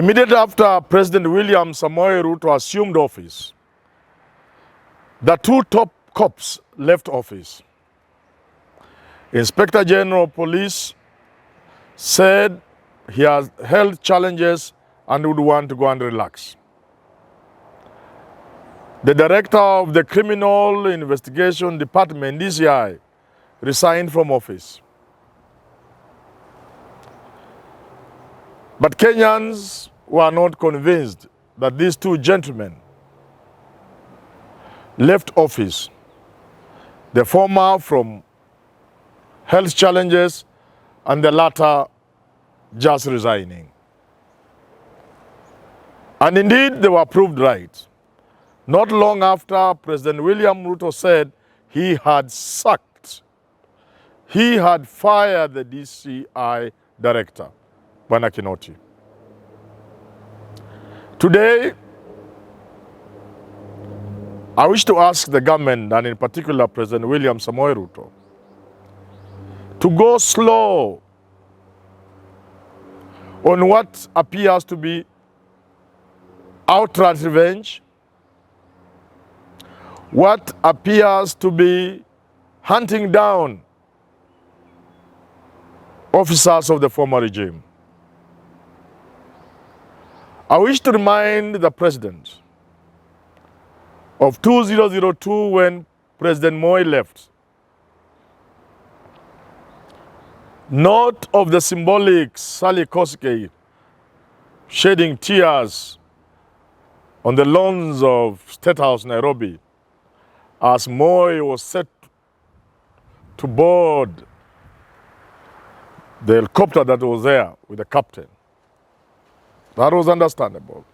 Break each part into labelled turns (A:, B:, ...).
A: Immediately after President William Samoei Ruto assumed office, the two top cops left office. Inspector General of Police said he has health challenges and would want to go and relax. The director of the Criminal Investigation Department, DCI, resigned from office. But Kenyans were not convinced that these two gentlemen left office, the former from health challenges and the latter just resigning. And indeed, they were proved right. Not long after, President William Ruto said he had fired the DCI director, Bwana Kinoti. Today, I wish to ask the government, and in particular President William Samoei Ruto, to go slow on what appears to be outright revenge, what appears to be hunting down officers of the former regime. I wish to remind the President of 2002 when President Moi left. Not of the symbolic Sally Kosgei shedding tears on the lawns of State House, Nairobi, as Moi was set to board the helicopter that was there with the captain. That was understandable.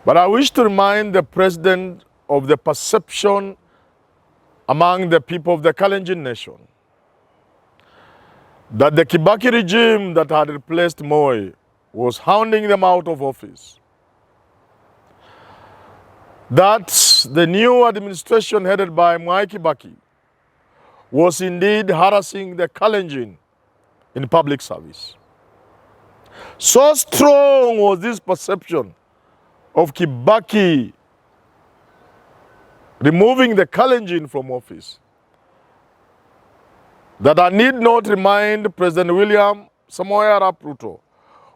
A: But I wish to remind the President of the perception among the people of the Kalenjin nation that the Kibaki regime that had replaced Moi was hounding them out of office. That the new administration headed by Mwai Kibaki was indeed harassing the Kalenjin in public service. So strong was this perception of Kibaki removing the Kalenjin from office that I need not remind President William Samoei Ruto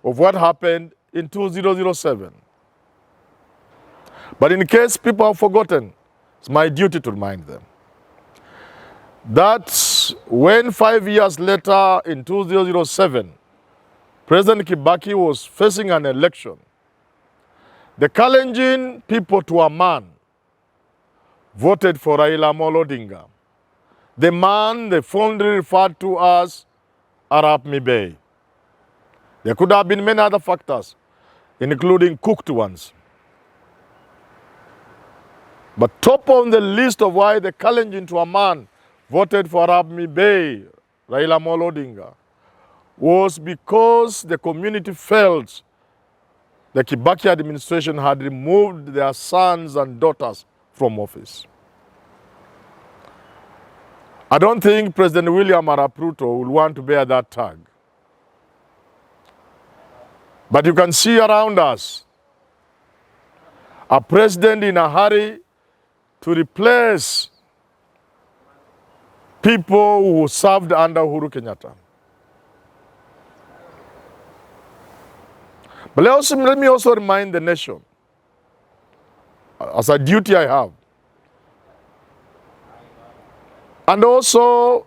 A: of what happened in 2007. But in case people have forgotten, it's my duty to remind them that when 5 years later in 2007, President Kibaki was facing an election, the Kalenjin people to a man voted for Raila Odinga, the man they fondly referred to as Arap Mibei. There could have been many other factors, including cooked ones. But top on the list of why the Kalenjin to a man voted for Arap Mibei, Raila Odinga, was because the community felt the Kibaki administration had removed their sons and daughters from office. I don't think President William Ruto will want to bear that tag. But you can see around us a president in a hurry to replace people who served under Uhuru Kenyatta. But let me also remind the nation, as a duty I have, and also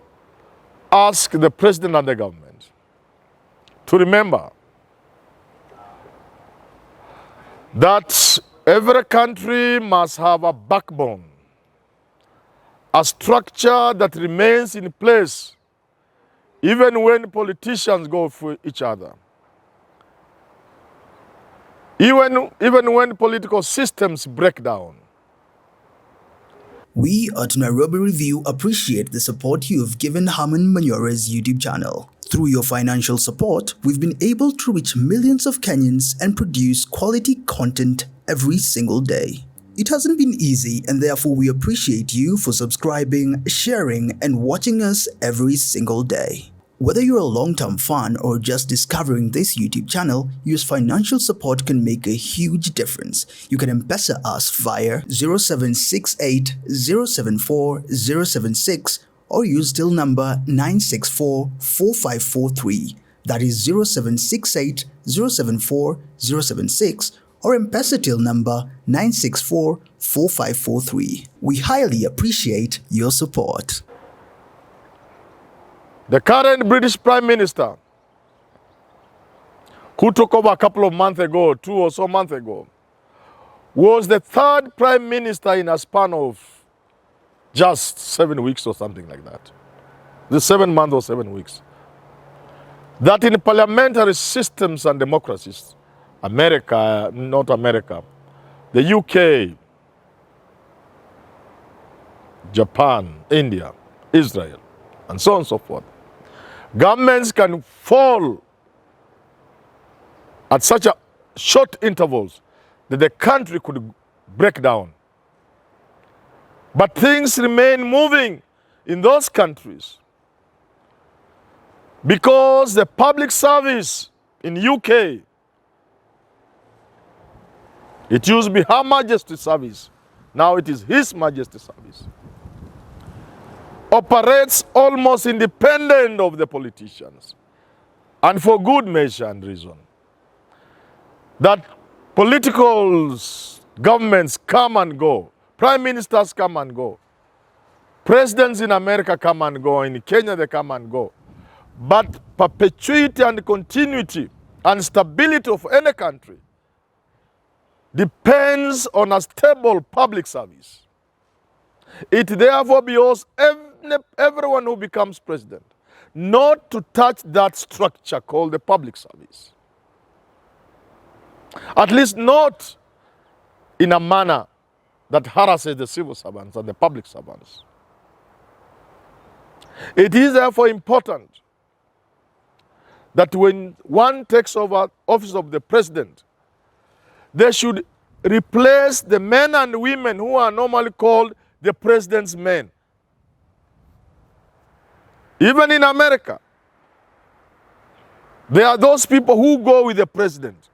A: ask the president and the government to remember that every country must have a backbone, a structure that remains in place even when politicians go for each other. Even when political systems break down.
B: We at Nairobi Review appreciate the support you have given Herman Manyora's YouTube channel. Through your financial support, we've been able to reach millions of Kenyans and produce quality content every single day. It hasn't been easy, and therefore we appreciate you for subscribing, sharing, and watching us every single day. Whether you're a long-term fan or just discovering this YouTube channel, your financial support can make a huge difference. You can M-Pesa us via 0768 074 076 or use till number 964 4543. That is 0768 074 076 or M-Pesa till number 964 4543. We highly appreciate your support.
A: The current British Prime Minister, who took over a couple of months ago, 2 or so months ago, was the third Prime Minister in a span of just 7 weeks or something like that. The 7 months or 7 weeks. That in parliamentary systems and democracies, America, not America, the UK, Japan, India, Israel, and so on and so forth, governments can fall at such a short intervals that the country could break down. But things remain moving in those countries because the public service in UK, it used to be Her Majesty's service, now it is His Majesty's service, operates almost independent of the politicians, and for good measure and reason. That political governments come and go, prime ministers come and go, presidents in America come and go, in Kenya they come and go. But perpetuity and continuity and stability of any country depends on a stable public service. It therefore behoves everyone who becomes president not to touch that structure called the public service. At least not in a manner that harasses the civil servants and the public servants. It is therefore important that when one takes over office of the president, they should replace the men and women who are normally called the president's men. Even in America, there are those people who go with the president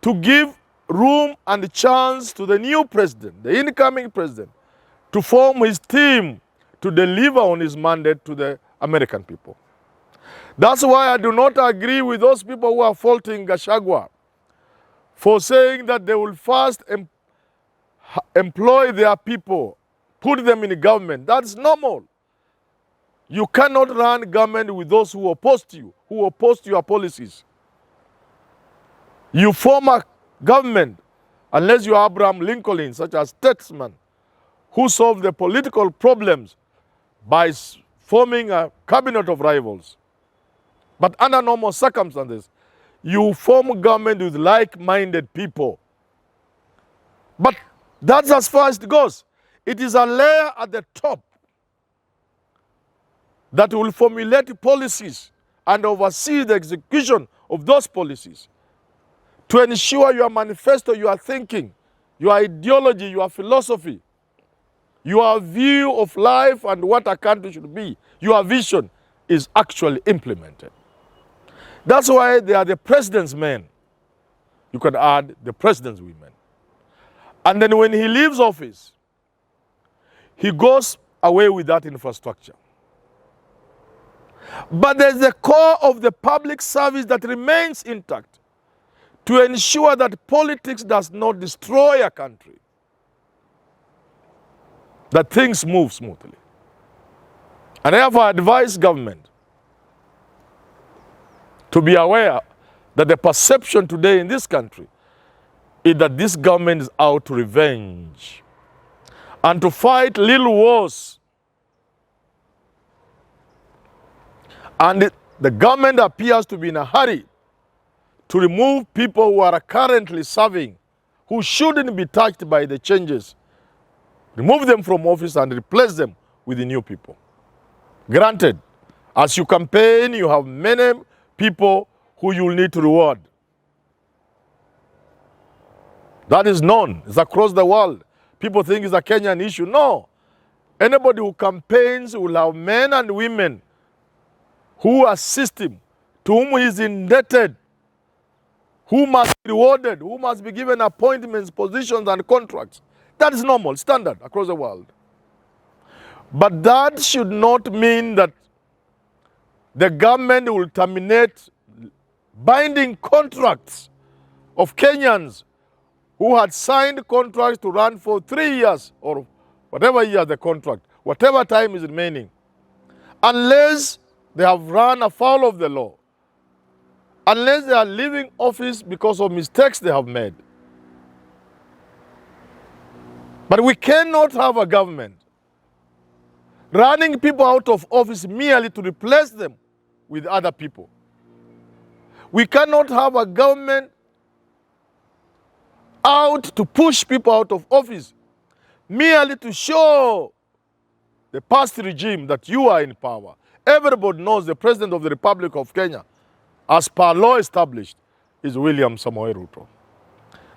A: to give room and chance to the new president, the incoming president, to form his team to deliver on his mandate to the American people. That's why I do not agree with those people who are faulting Gachagua for saying that they will first employ their people, put them in government. That's normal. You cannot run government with those who oppose you, who oppose your policies. You form a government unless you are Abraham Lincoln, such a statesman who solved the political problems by forming a cabinet of rivals. But under normal circumstances, you form government with like-minded people. But that's as far as it goes. It is a layer at the top that will formulate policies and oversee the execution of those policies to ensure your manifesto, your thinking, your ideology, your philosophy, your view of life and what a country should be, your vision is actually implemented. That's why they are the president's men. You can add the president's women. And then when he leaves office, he goes away with that infrastructure. But there's the core of the public service that remains intact to ensure that politics does not destroy a country, that things move smoothly. And therefore I advise government to be aware that the perception today in this country is that this government is out to revenge and to fight little wars. And the government appears to be in a hurry to remove people who are currently serving, who shouldn't be touched by the changes. Remove them from office and replace them with the new people. Granted, as you campaign, you have many people who you will need to reward. That is known. It's across the world. People think it's a Kenyan issue. No. Anybody who campaigns will have men and women who assist him, to whom he is indebted, who must be rewarded, who must be given appointments, positions, and contracts. That is normal, standard across the world. But that should not mean that the government will terminate binding contracts of Kenyans who had signed contracts to run for 3 years or whatever year the contract, whatever time is remaining, unless they have run afoul of the law, unless they are leaving office because of mistakes they have made. But we cannot have a government running people out of office merely to replace them with other people. We cannot have a government out to push people out of office merely to show the past regime that you are in power. Everybody knows the President of the Republic of Kenya, as per law established, is William Samoei Ruto.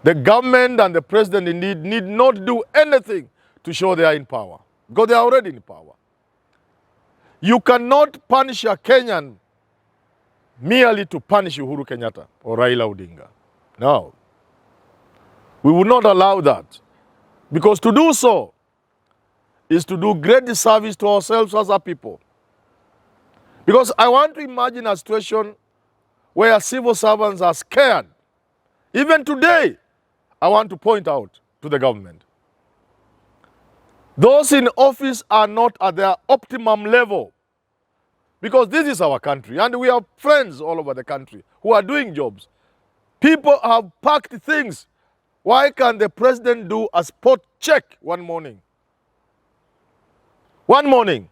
A: The government and the president indeed need not do anything to show they are in power, because they are already in power. You cannot punish a Kenyan merely to punish Uhuru Kenyatta or Raila Odinga. No. We will not allow that, because to do so is to do great disservice to ourselves as a people. Because I want to imagine a situation where civil servants are scared. Even today, I want to point out to the government, those in office are not at their optimum level, because this is our country and we have friends all over the country who are doing jobs. People have packed things. Why can't the president do a spot check one morning? One morning,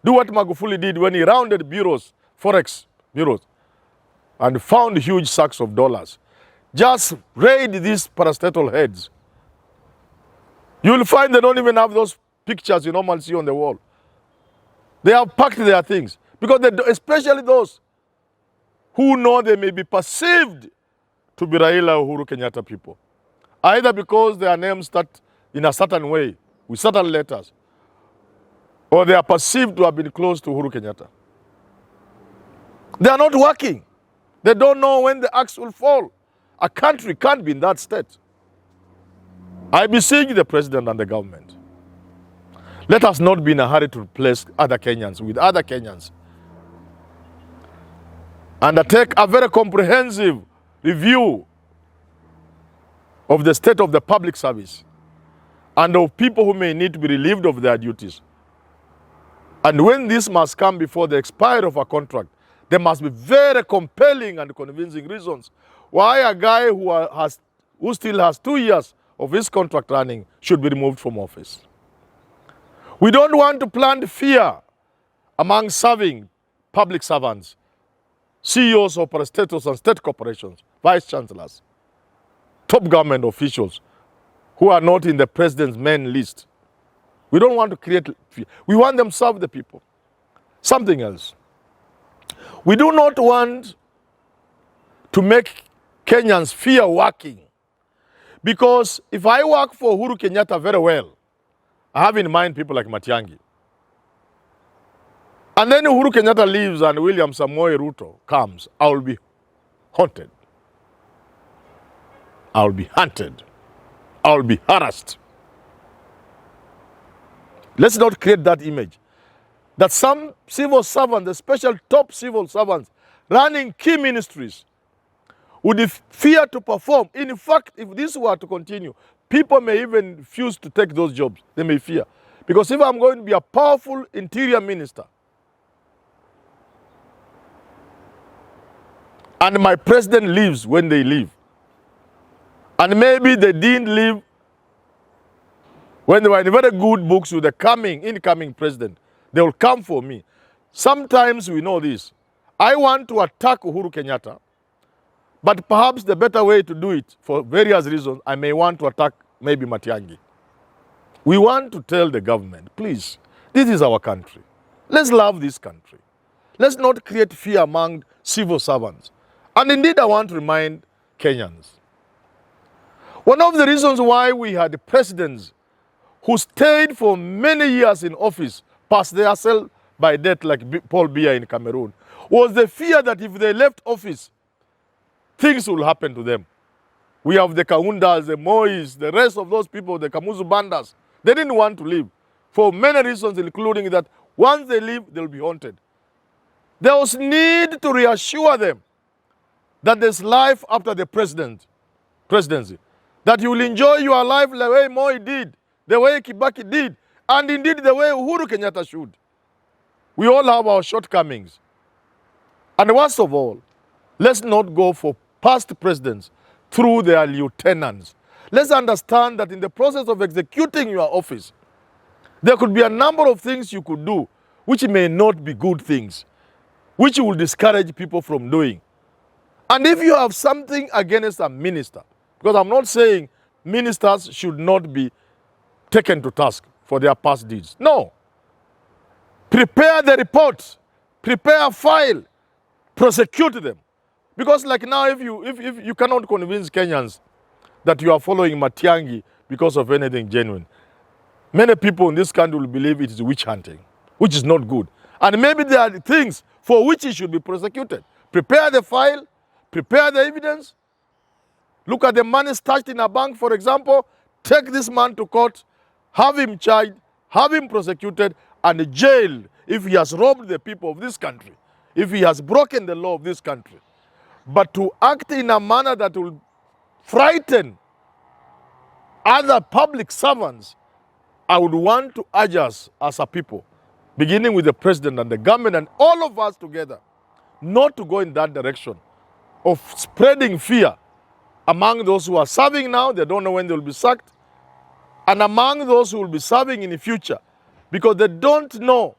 A: do what Magufuli did when he rounded bureaus, forex bureaus, and found huge sacks of dollars. Just raid these parastatal heads. You'll find they don't even have those pictures you normally see on the wall. They have packed their things, because especially those who know they may be perceived to be Raila or Uhuru Kenyatta people, either because their names start in a certain way, with certain letters, or they are perceived to have been close to Uhuru Kenyatta. They are not working. They don't know when the axe will fall. A country can't be in that state. I beseech the president and the government, let us not be in a hurry to replace other Kenyans with other Kenyans. Undertake a very comprehensive review of the state of the public service and of people who may need to be relieved of their duties. And when this must come before the expiry of a contract, there must be very compelling and convincing reasons why a guy who still has 2 years of his contract running should be removed from office. We don't want to plant fear among serving public servants, CEOs of parastatals and state corporations, vice chancellors, top government officials who are not in the president's main list. We don't want to create fear. We want them to serve the people. Something else. We do not want to make Kenyans fear working. Because if I work for Uhuru Kenyatta very well, I have in mind people like Matiang'i. And then Uhuru Kenyatta leaves and William Samoei Ruto comes, I will be haunted. I will be hunted. I will be harassed. Let's not create that image. That some civil servants, the special top civil servants running key ministries, would fear to perform. In fact, if this were to continue, people may even refuse to take those jobs. They may fear. Because if I'm going to be a powerful interior minister, and my president leaves when they leave, and maybe they didn't leave when they were in very good books with the incoming president, they will come for me. Sometimes we know this. I want to attack Uhuru Kenyatta, but perhaps the better way to do it, for various reasons, I may want to attack maybe Matiang'i. We want to tell the government, please, this is our country. Let's love this country. Let's not create fear among civil servants. And indeed, I want to remind Kenyans, one of the reasons why we had presidents who stayed for many years in office, passed themselves by death like Paul Biya in Cameroon, was the fear that if they left office, things will happen to them. We have the Kaundas, the Mois, the rest of those people, the Kamuzu Bandas. They didn't want to leave for many reasons, including that once they leave, they'll be haunted. There was need to reassure them that there's life after the presidency, that you will enjoy your life the way Moi did, the way Kibaki did, and indeed the way Uhuru Kenyatta should. We all have our shortcomings. And worst of all, let's not go for past presidents through their lieutenants. Let's understand that in the process of executing your office, there could be a number of things you could do which may not be good things, which will discourage people from doing. And if you have something against a minister, because I'm not saying ministers should not be taken to task for their past deeds. No. Prepare the report, prepare a file, prosecute them. Because like now, if you cannot convince Kenyans that you are following Matiang'i because of anything genuine, many people in this country will believe it is witch hunting, which is not good. And maybe there are things for which he should be prosecuted. Prepare the file, prepare the evidence. Look at the money stashed in a bank, for example. Take this man to court, have him charged, have him prosecuted, and jailed if he has robbed the people of this country, if he has broken the law of this country. But to act in a manner that will frighten other public servants, I would want to urge us as a people, beginning with the president and the government and all of us together, not to go in that direction of spreading fear among those who are serving now. They don't know when they will be sacked, and among those who will be serving in the future, because they don't know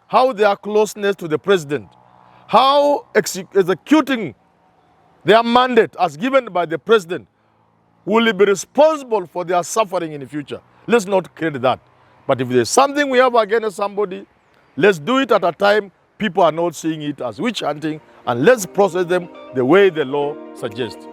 A: how their closeness to the president, how executing their mandate as given by the president will be responsible for their suffering in the future. Let's not create that. But if there's something we have against somebody, let's do it at a time people are not seeing it as witch hunting, and let's process them the way the law suggests.